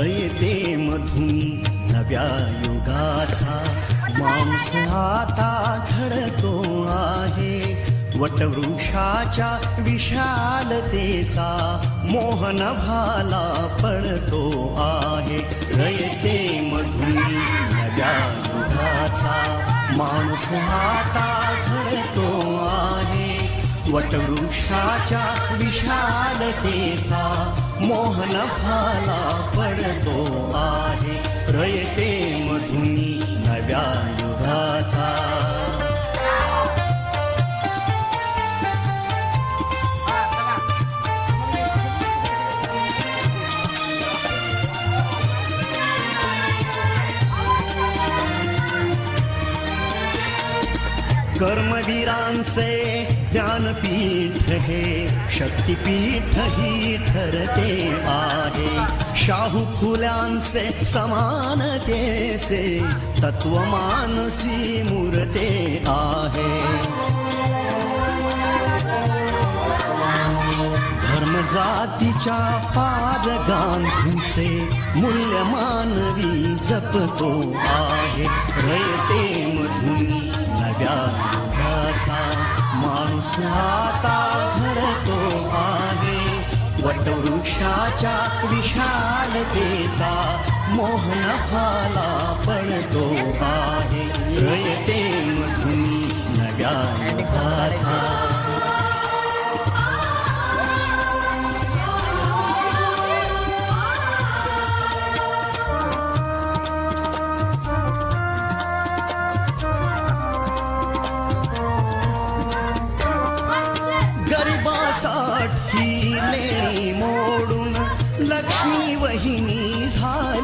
रयते मधुनी नव्या युगाचा माणूस आता घडतो आहे. वटवृक्षाच्या विशालतेचा मोहन भाला पडतो आहे. रयते मधुनी नव्या युगाचा माणूस आता घडतो आहे. वटवृक्षाच्या विशालतेचा मोहन भाला पडतो आहे. रयते मधुनी नव्या युगाचा. कर्मवीरांचे ज्ञानपीठ हे शक्तिपीठ ही ठरते आहे. शाहू फुल्यांचे समानतेचे तत्वमानसी मूर्ते आहे. धर्मजातीच्या पाद गांधींचे मूल्य मानवी जपतो आहे. रयते मधुनी नव्या युगाचा माणूस आता घडतो आहे. वटवृक्षाच्या विशालतेचा मोहन भाला पडतो आहे. रयते मधुनी नव्या युगाचा. गरिबासाठी लेणी मोडून लक्ष्मी वहिनी झाली